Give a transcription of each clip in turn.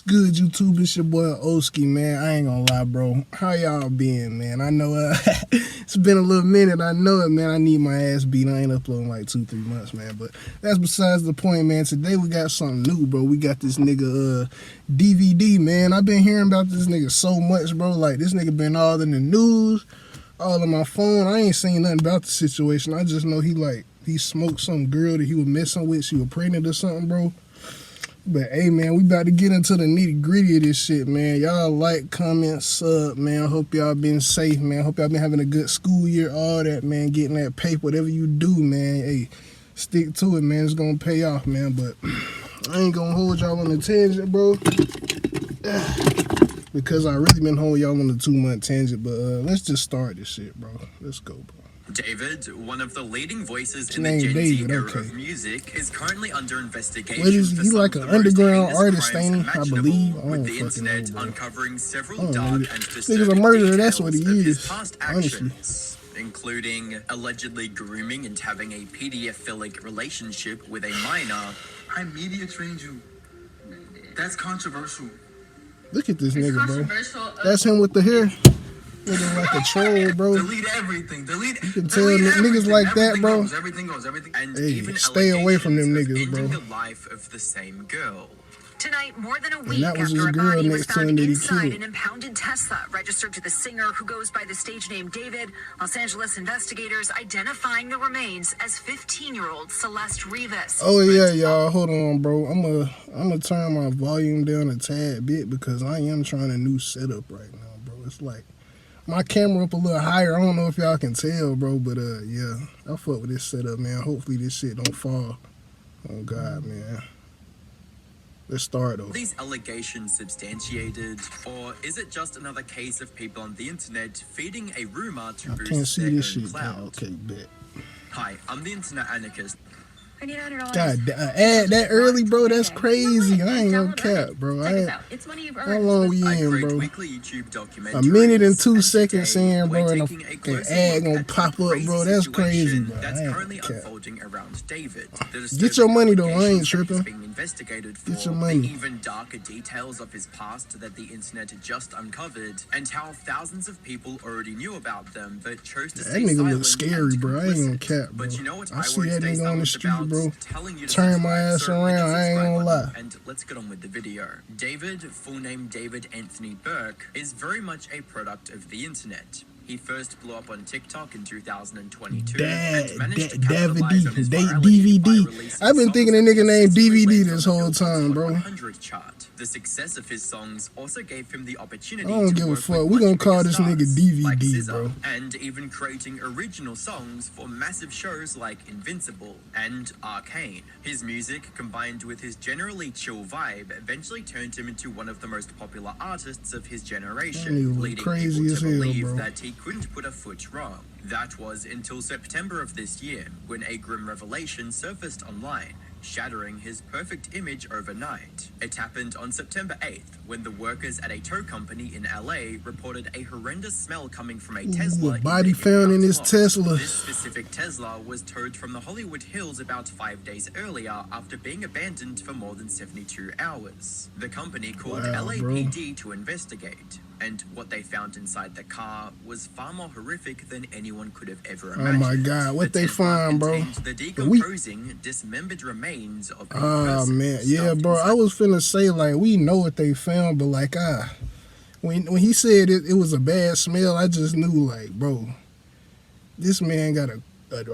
Good YouTube, it's your boy Oski, man. I ain't gonna lie, bro. How y'all been, man? I know it's been a little minute. I know it, man. I need my ass beat. I ain't uploading like 2-3 months, man. But that's besides the point, man. Today we got something new, bro. We got this nigga D4vd, man. I've been hearing about this nigga so much, bro. Like, this nigga been all in the news, all on my phone. I ain't seen nothing about the situation. I just know he smoked some girl that he was messing with. She was pregnant or something, bro. But hey, man, we about to get into the nitty gritty of this shit, man. Y'all like, comment, sub, man. Hope y'all been safe, man. Hope y'all been having a good school year, all that, man. Getting that paper, whatever you do, man. Hey, stick to it, man. It's gonna pay off, man. But I ain't gonna hold y'all on the tangent, bro. Because I really been holding y'all on the 2-month tangent. But let's just start this shit, bro. Let's go, bro. David, one of the leading voices in the Gen Z era of music, is currently under investigation. What is he, like an underground artist, ain't he? I believe. I with don't the internet know, uncovering several dark and nigga's a murderer, that's what he is, past honestly. actions, including allegedly grooming and having a pedophilic relationship with a minor. I media trained you. That's controversial. Look at this nigga, bro. That's him with the hair. Looking like a troll, bro. Delete everything. Delete. You can tell niggas like that, bro. Everything goes. Everything. And hey, even stay away from them niggas, bro. The life of the same girl. Tonight, more than a week after a body was found inside an impounded Tesla registered to the singer who goes by the stage name David. Los Angeles investigators identifying the remains as 15-year-old Celeste Rivas. Oh yeah, y'all. Hold on, bro. I'm gonna turn my volume down a tad bit because I am trying a new setup right now, bro. It's like my camera up a little higher. I don't know if y'all can tell, bro, but yeah, I fuck with this setup, man. Hopefully this shit don't fall. Oh God, man. Let's start over. Are these allegations substantiated, or is it just another case of people on the internet feeding a rumor to boost their own clout? Okay, bet. Hi, I'm the internet anarchist. God, ad that early, bro. That's crazy. I ain't gonna cap, bro. How long we in, bro? A minute and 2 seconds in, bro, and an ad gonna pop up, bro. That's crazy, bro. That's currently unfolding around David. Get your money, though. I ain't tripping. Get your money. The even darker details of his past that the internet had just uncovered, and how thousands of people already knew about them, but chose to stay silent. That nigga look scary, bro. I ain't gonna cap, bro. But you know what? I see that nigga on the street, bro. Telling you to turn my ass around. I ain't gonna lie. And let's get on with the video. David, full name David Anthony Burke, is very much a product of the internet. He first blew up on TikTok in 2022 and managed to capitalize on his virality by releasing I've been thinking a nigga named D4vd this whole time, bro. 100 chart. The success of his songs also gave him the opportunity I don't give a fuck. We're gonna call this nigga D4vd, like bro. And even creating original songs for massive shows like Invincible and Arcane. His music, combined with his generally chill vibe, eventually turned him into one of the most popular artists of his generation, leading people to believe that he couldn't put a foot wrong. That was until September of this year, when a grim revelation surfaced online, shattering his perfect image overnight. It happened on September 8th, when the workers at a tow company in LA reported a horrendous smell coming from a Tesla. Body found in his Tesla. This specific Tesla was towed from the Hollywood Hills about 5 days earlier after being abandoned for more than 72 hours. The company called LAPD to investigate, and what they found inside the car was far more horrific than anyone could have ever imagined. Oh my God, what they find, bro? The decomposing, dismembered remains of a person. Man, yeah, bro. I was finna say, like, we know what they found, but like, when he said it was a bad smell, I just knew, like, bro, this man got a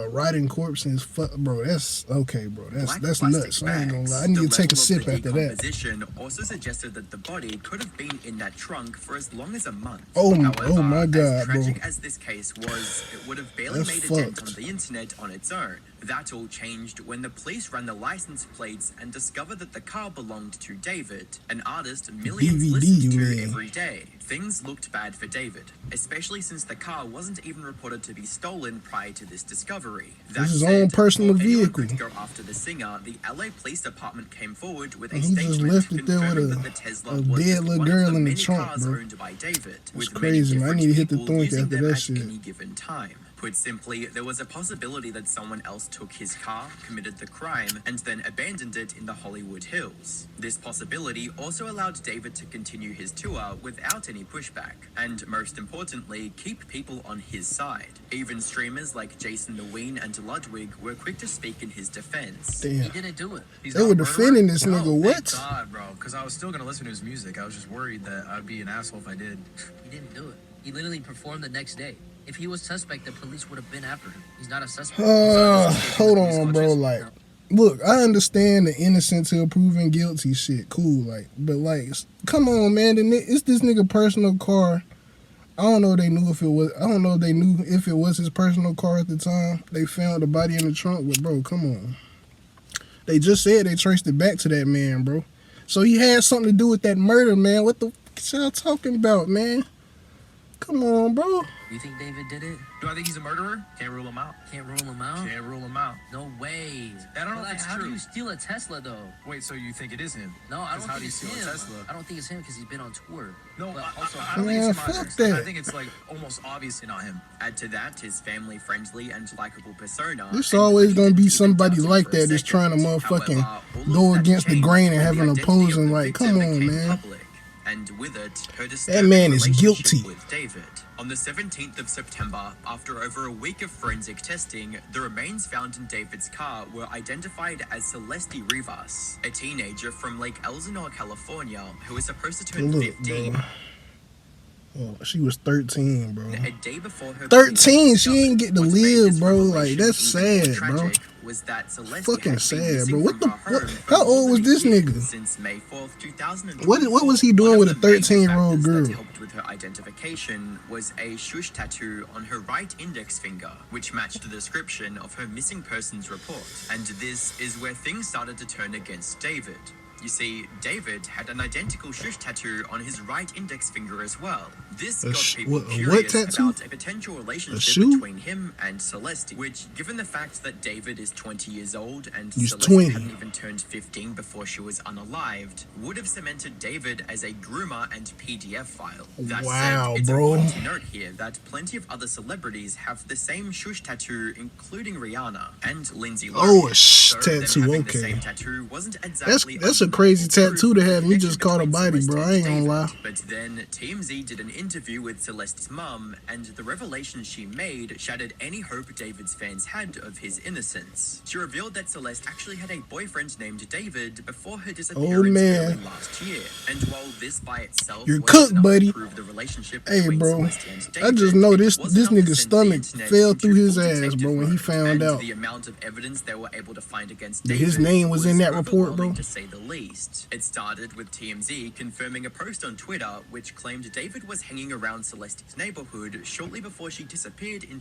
rotting corpse in his bro. That's okay, bro. That's nuts. I ain't gonna lie. I need to take a sip after that. Decomposition also suggested that the body could have been in that trunk for as long as a month. However, oh my God, as tragic bro. as this case was, it would have barely made a dent on the internet on its own. That all changed when the police ran the license plates and discovered that the car belonged to David, an artist millions listened to every day. Things looked bad for David, especially since the car wasn't even reported to be stolen prior to this discovery. This is his own personal vehicle. To go after the singer, the LA Police Department came forward with a he just left it there with a dead little girl in the trunk, bro. owned by David, it's crazy, man. I need to hit the thunk after that shit. Any given time, Put simply, there was a possibility that someone else took his car, committed the crime, and then abandoned it in the Hollywood Hills. This possibility also allowed David to continue his tour without any pushback, and most importantly, keep people on his side. Even streamers like Jason the Ween and Ludwig were quick to speak in his defense. Damn. He didn't do it. He's They not were a murderer? defending this No, nigga. thank What? God, bro, because I was still gonna listen to his music. I was just worried that I'd be an asshole if I did. He didn't do it. He literally performed the next day. If he was suspect, the police would have been after him. He's not a suspect. Hold on, bro. Like, look, I understand the innocent till proven guilty shit. Cool, like, but like, come on, man. It's this nigga personal car. I don't know if they knew if it was. I don't know if they knew if it was his personal car at the time. They found the body in the trunk, but bro, come on. They just said they traced it back to that man, bro. So he had something to do with that murder, man. What the f y'all talking about, man? Come on, bro. You think David did it? Do I think he's a murderer? Can't rule him out. Can't rule him out? Can't rule him out. No way. I don't know But, if it's how true. do you steal a Tesla, though? Wait, so you think it is him? No, I 'Cause don't how think do you it's steal him. a Tesla? I don't think it's him because he's been on tour. No, But I also, don't Man, think it's him fuck either. that. I think it's like almost obviously not him. Add to that his family-friendly and likable persona. There's and always gonna be even somebody doubted like for a that that's trying to second. motherfucking However, all of go that against the changed grain and when have the an identity opposing, of the like, victim come on, became man. public, and with it, her That disturbing man is relationship guilty. with David. On the 17th of September, after over a week of forensic testing, the remains found in David's car were identified as Celeste Rivas, a teenager from Lake Elsinore, California, who was supposed to turn Look, 15. bro. Oh, she was 13, bro. A day before her 13, she ain't get to what made live, this bro. Like, revelation that's even more sad, bro. tragic was that Celeste Fucking had been sad, missing bro. What from the- her what- home how for more old was than a this year. nigga? Since May 4th, 2000. What was he doing with a 13-year-old girl? That helped with her identification was a shush tattoo on her right index finger, which matched the description of her missing persons report. And this is where things started to turn against David. You see, David had an identical shush tattoo on his right index finger as well. This got people what curious tattoo? about a potential relationship shoe? between him and Celeste, which, given the fact that David is 20 years old and He's Celeste 20. hadn't even turned 15 before she was unalived, would have cemented David as a groomer and PDF file. That Wow, said, it's bro. important to note here that plenty of other celebrities have the same shush tattoo, including Rihanna and Lindsay Lohan. Oh, a shh So them tattoo, having okay. The same tattoo wasn't exactly That's a crazy tattoo to have. You just caught a body, Celeste bro. I and ain't gonna David. lie. But then TMZ did an interview with Celeste's mum, and the revelation she made shattered any hope David's fans had of his innocence. She revealed that Celeste actually had a boyfriend named David before her disappearance man. early last year. And while this by itself You're wasn't cooked, enough to buddy. prove the relationship Hey, between bro. Celeste and I just David, know it this was enough to nigga's send the stomach internet fell through into his full ass, detective bro, when he mode. found And out. the amount of evidence they were able to find against That David his name was in that report, bro? overwhelming, to say the least. It started with TMZ confirming a post on Twitter which claimed David was hanging around Celeste's neighborhood shortly before she disappeared in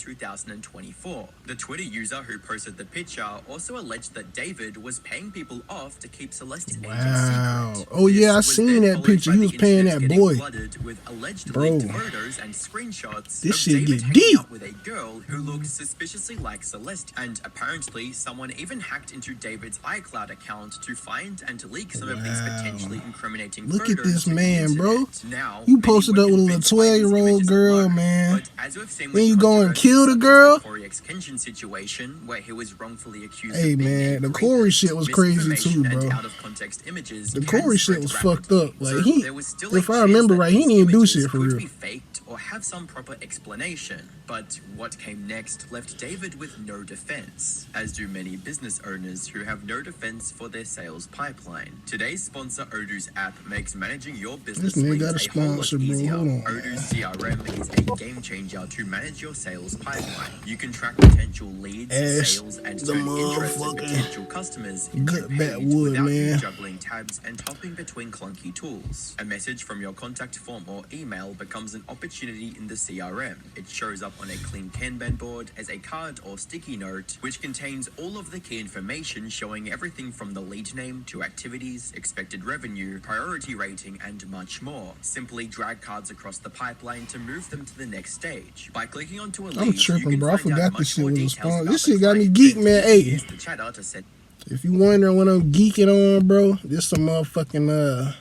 2024. The Twitter user who posted the picture also alleged that David was paying people off to keep Celeste's age Wow. secret. Oh, yeah, I This was seen then that followed picture. by He the was paying internet that getting boy. flooded with alleged Bro. leaked photos and screenshots This of shit David get hanging deep. out with a girl who looked suspiciously like Celeste, and apparently someone even hacked into David's iCloud account to find and leak some of these Wow. potentially incriminating Look at photos this to the man, bro. internet. Now, You many posted were up with a little convinced by these 12-year-old images girl, alone, man. but as we've seen Then with you go and controversies kill the such as girl? Corey X. Kenshin situation, where he was wrongfully accused Hey, of being man, a the rapist, Corey shit was crazy too, misinformation and bro. out-of-context images The can Corey shit spread was rapidly. fucked up. Like, So he, there was still a if I chance remember that right, he these didn't even do images shit for could real. be faked or have some proper explanation. But what came next left David with no defense, as do many business owners who have no defense for their sales pipeline. Today's sponsor, Odoo's app, makes managing your business This nigga leads got a a whole lot sponsor, bro. easier. Hold on. Odoo's CRM is a game changer to manage your sales pipeline. You can track potential leads, Ash, sales, and the turn interested motherfucker. potential customers into Gut paid backwood, without you man. juggling tabs and hopping between clunky tools. A message from your contact form or email becomes an opportunity in the CRM. It shows up on a clean Kanban board as a card or sticky note, which contains all of the key information showing everything from the lead name to activities, expected revenue, priority rating, and much more. Simply drag cards across the pipeline to move them to the next stage. By clicking onto a lead, I'm you tripping, can bro. I find out forgot much this shit more was a details sponsor. about This the shit got me client, geeked, and man. you can Hey. use the chatter to set If you wondering what I'm geeking on, bro, this some motherfucking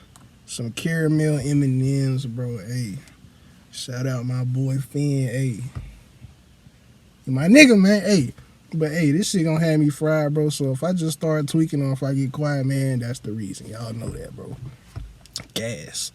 some caramel M&Ms, bro. Hey, shout out my boy Finn. Hey, My nigga, man. Hey, but hey, this shit gonna have me fried, bro. So if I just start tweaking or if I get quiet, man, that's the reason. Y'all know that, bro. Gas.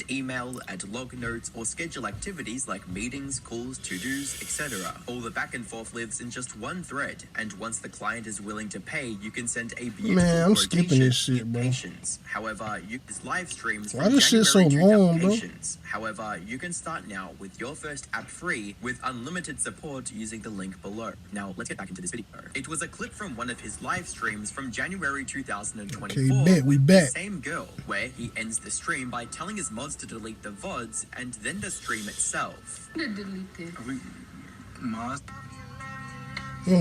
Email, add log notes, or schedule activities like meetings, calls, to-dos, etc. All the back and forth lives in just one thread, and once the client is willing to pay, you can send a beautiful Man, I'm skipping this shit, with bro. patience. However, you can live streams Why from this shit so January to long, bro? patience. However, you can start now with your first app free with unlimited support using the link below. Now, let's get back into this video. It was a clip from one of his live streams from January 2024. Okay, bet, we with back. the same girl, where he ends the stream by telling his mods to delete the VODs and then the stream itself. And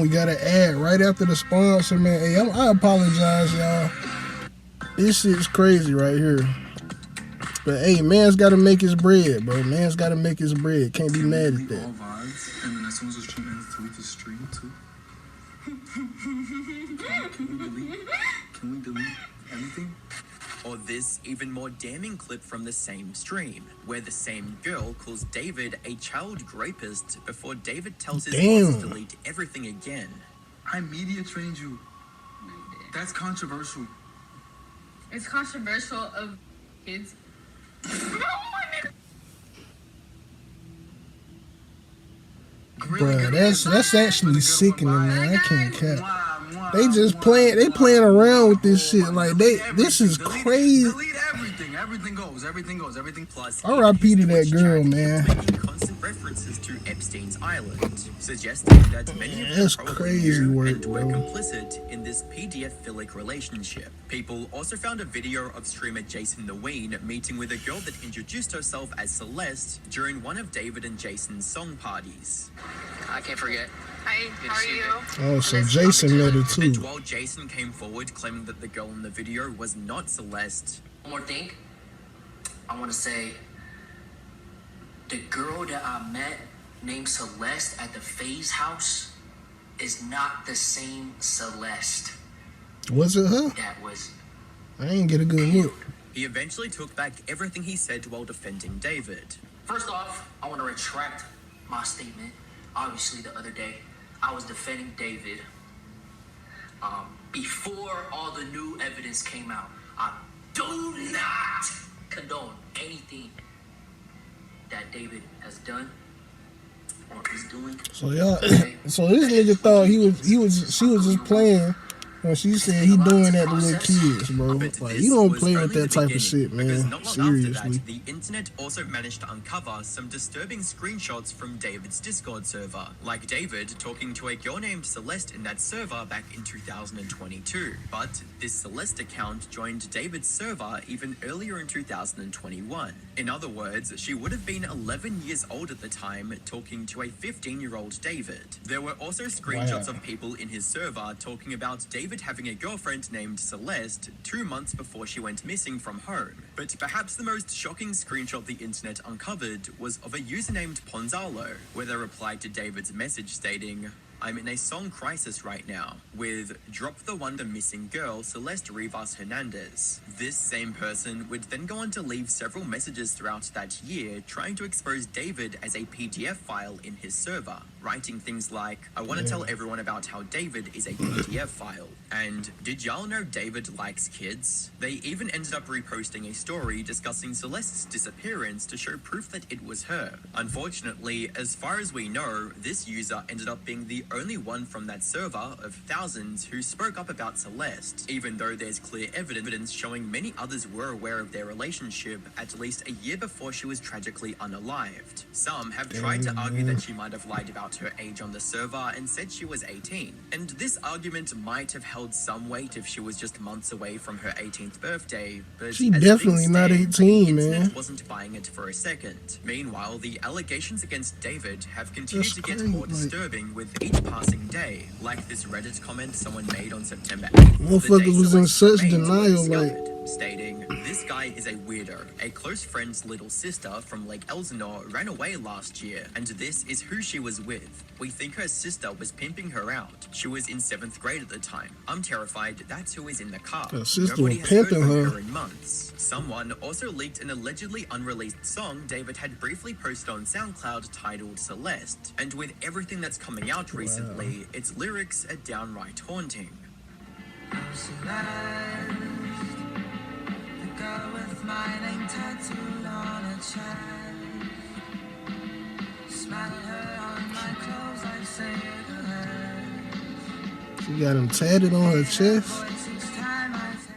we got an ad right after the sponsor, man. Hey, I apologize, y'all. This shit's crazy right here. But hey, man's got to make his bread, bro. Man's got to make his bread. Can't be mad at that. All VODs, and then as soon as the stream ends, delete the stream too. Can we delete anything? Or this even more damning clip from the same stream, where the same girl calls David a child rapist before David tells his boss to delete everything again. I media trained you. That's controversial. It's controversial of kids. Bruh, that's actually sickening, man. I can't cap. They just playing around with this shit. Like this is crazy. Delete everything. Everything goes. Plus, R.I.P. to that girl, man. Making constant references to Epstein's Island, suggesting that many of them That's probably crazy knew work, and were bro. complicit in this PDF-philic relationship. People also found a video of streamer Jason the Ween meeting with a girl that introduced herself as Celeste during one of David and Jason's song parties. I can't forget. Hi, how are you? Oh, so Jason met her And too. while Jason came forward claiming that the girl in the video was not Celeste, One more thing. I want to say the girl that I met named Celeste at the Phase house is not the same Celeste Was it her? that was. I ain't get a good look. he eventually took back everything he said while defending David. First off, I want to retract my statement. Obviously, the other day, I was defending David before all the new evidence came out. I do not condone anything that David has done or is doing. So y'all, so this nigga thought she was just playing when she said he doing that to little kids, bro. But Like this you don't was play only with that the type of beginning, shit, because man. not long Seriously. after that, the internet also managed to uncover some disturbing screenshots from David's Discord server, like David talking to a girl named Celeste in that server back in 2022. But this Celeste account joined David's server even earlier in 2021. In other words, she would have been 11 years old at the time, talking to a 15-year-old David. There were also screenshots Wow. of people in his server talking about David having a girlfriend named Celeste 2 months before she went missing from home. But perhaps the most shocking screenshot the internet uncovered was of a user named Ponzalo, where they replied to David's message stating, "I'm in a song crisis right now," with "Drop the one, the missing girl, Celeste Rivas Hernandez." This same person would then go on to leave several messages throughout that year trying to expose David as a PDF file in his server, writing things like, "I want to tell everyone about how David is a PDF file," and "Did y'all know David likes kids?" They even ended up reposting a story discussing Celeste's disappearance to show proof that it was her. Unfortunately, as far as we know, this user ended up being the only one from that server of thousands who spoke up about Celeste, even though there's clear evidence showing many others were aware of their relationship at least a year before she was tragically unalived. Some have tried to argue that she might have lied about her age on the server and said she was 18, and this argument might have held some weight if she was just months away from her 18th birthday, but She as definitely things not stand, 18, the internet man. wasn't buying it for a second. Meanwhile, the allegations against David have continued That's to get crazy, more like- disturbing with each passing day, like this Reddit comment someone made on September 8th. Motherfuckers was in such denial, like, stating, "This guy is a weirdo. A close friend's little sister from Lake Elsinore ran away last year, and this is who she was with. We think her sister was pimping her out. She was in 7th grade at the time. I'm terrified that's who is in the car. Her sister Nobody was has heard pimping from her. her in months." Someone also leaked an allegedly unreleased song David had briefly posted on SoundCloud titled Celeste, and with everything that's coming out recently, its lyrics are downright haunting. The girl with my name tattooed on her chest. Smell her on my clothes like cigarettes. She got him tatted on her chest. Voice each time I say.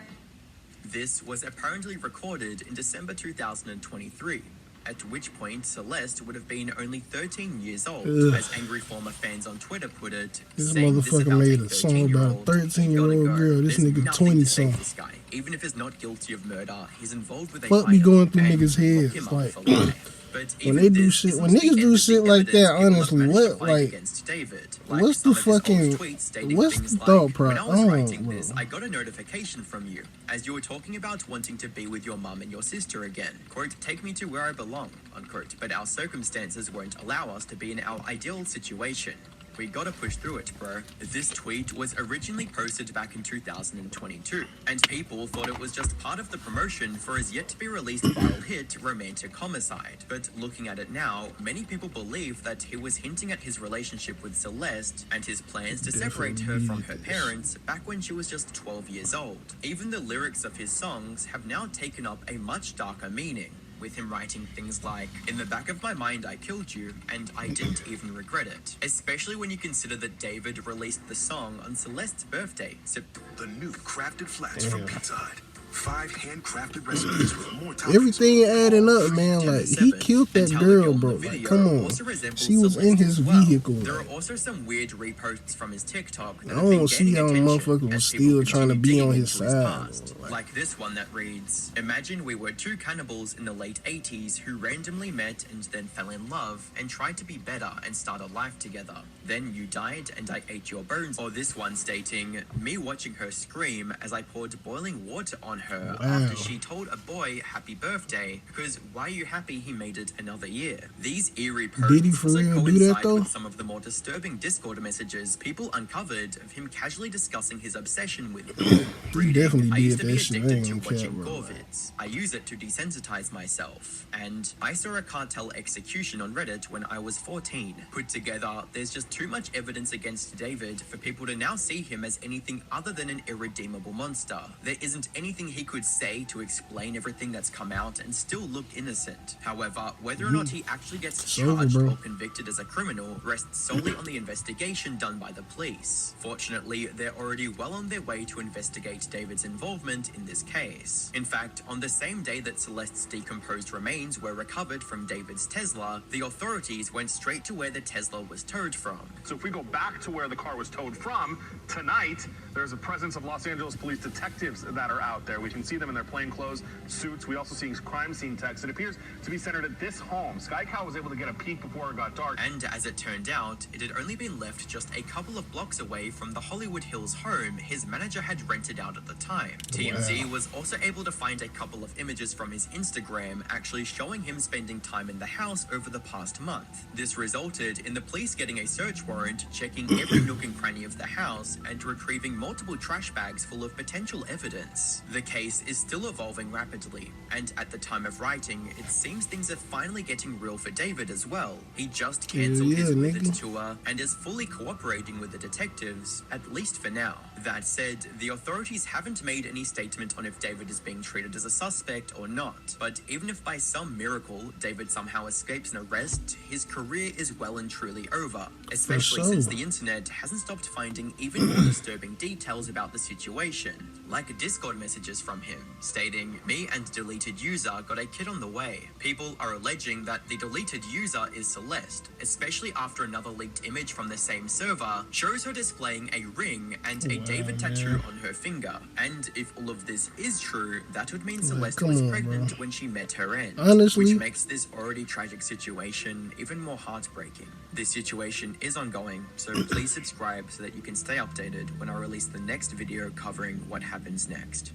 This was apparently recorded in December 2023, at which point Celeste would have been only 13 years old, Ugh. as angry former fans on Twitter put it. This saying motherfucker about made a song about a 13-year-old girl. This There's nigga nothing 20 to save something. this guy. Even if he's not guilty of murder, he's involved with a Fuck be hideout, going through and niggas' lock heads, him up like, for life. But when even they do this shit, isn't when the niggas end do of the shit like evidence that, people have honestly, managed to what, find like, against David. what's some the of his old fucking- tweets stating what's things the like, thought "When I was pro- writing bro. this, I got a notification from you as you were talking about wanting to be with your mum and your sister again. Quote, take me to where I belong, unquote. But our circumstances won't allow us to be in our ideal situation. We gotta push through it, bro." This tweet was originally posted back in 2022, and people thought it was just part of the promotion for his yet-to-be-released viral hit, Romantic Homicide. But looking at it now, many people believe that he was hinting at his relationship with Celeste and his plans to separate her from her parents back when she was just 12 years old. Even the lyrics of his songs have now taken up a much darker meaning, with him writing things like, "In the back of my mind I killed you, and I didn't even regret it." Especially when you consider that David released the song on Celeste's birthday. The new crafted flats from Pizza Hut. 5 handcrafted recipes with more toppings. Everything adding up, man. Like, he killed that And girl, Talia bro. on the Like, video come on. also resembles She was in Celeste his as well. vehicle. There Like, are also some weird reposts from his TikTok that I have been don't see gaining how attention motherfucker was as still people trying to continue be on digging his into side, past. bro. Like this one that reads, "Imagine we were 2 cannibals in the late 80s who randomly met and then fell in love and tried to be better and start a life together. Then you died and I ate your bones." Or this one stating, "Me watching her scream as I poured boiling water on her after she told a boy happy birthday because why are you happy he made it another year?" These eerie Did he posts for also real do that, coincide though? with some of the more disturbing Discord messages people uncovered of him casually discussing his obsession with gore. He definitely "I used did to be that shit. I addicted ain't to gonna care, watching bro. gore vids. I use it to desensitize myself. And I saw a cartel execution on Reddit when I was 14. Put together, there's just too much evidence against David for people to now see him as anything other than an irredeemable monster. There isn't anything he could say to explain everything that's come out and still look innocent. However, whether or not he actually gets It's over, charged bro. or convicted as a criminal rests solely on the investigation done by the police. Fortunately, they're already well on their way to investigate David's involvement in this case. In fact, on the same day that Celeste's decomposed remains were recovered from David's Tesla, the authorities went straight to where the Tesla was towed from. So if we go back to where the car was towed from, tonight, there's a presence of Los Angeles police detectives that are out there. We can see them in their plainclothes suits. We also see crime scene text. It appears to be centered at this home. Sky Cow was able to get a peek before it got dark. And as it turned out, it had only been left just a couple of blocks away from the Hollywood Hills home his manager had rented out at the time. TMZ was also able to find a couple of images from his Instagram actually showing him spending time in the house over the past month. This resulted in the police getting a search warrant, checking every nook and cranny of the house, and retrieving multiple trash bags full of potential evidence. The case is still evolving rapidly, and at the time of writing, it seems things are finally getting real for David as well. He just cancelled Yeah, his nigga. Withered tour and is fully cooperating with the detectives, at least for now. That said, the authorities haven't made any statement on if David is being treated as a suspect or not. But even if by some miracle David somehow escapes an arrest, his career is well and truly over, especially sure. since the internet hasn't stopped finding even more disturbing details about the situation, like Discord messages from him stating, "Me and deleted user got a kid on the way." People are alleging that the deleted user is Celeste, especially after another leaked image from the same server shows her displaying a ring and a David tattoo on her finger. And if all of this is true, that would mean Celeste come was on, pregnant bro. when she met her end, Honestly- which makes this already tragic situation even more heartbreaking. This situation is ongoing, so please subscribe so that you can stay updated when I release the next video covering what happens next.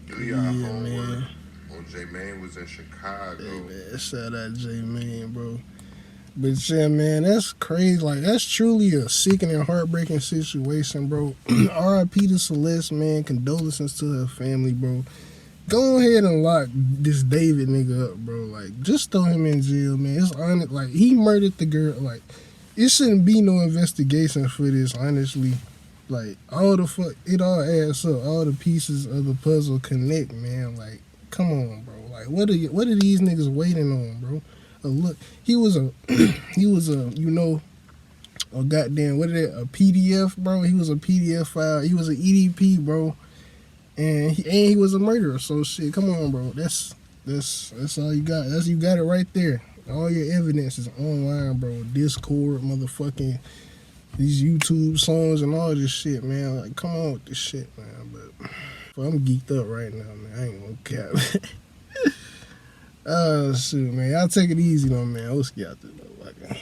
Do y'all homework. When J Mane was in Chicago. Hey, man, shout out J Mane, bro. But yeah, man, that's crazy. Like, that's truly a sickening, heartbreaking situation, bro. R.I.P. to Celeste, man. Condolences to her family, bro. Go ahead and lock this David nigga up, bro. Like, just throw him in jail, man. It's honest. Like, he murdered the girl. Like, it shouldn't be no investigation for this, honestly. Like, all the fuck, it all adds up. All the pieces of the puzzle connect, man. Like, come on, bro. Like, what are these niggas waiting on, bro? Look, he was a, you know, a goddamn, what is it, a PDF, bro? He was a PDF file. He was an EDP, bro. And he was a murderer. So shit, come on, bro. That's all you got. You got it right there. All your evidence is online, bro. Discord, motherfucking these YouTube songs and all this shit, man. Like, come on with this shit, man. But I'm geeked up right now, man. I ain't gonna cap. Oh shit, man. Y'all take it easy though, man. Let's get out there, though. Like,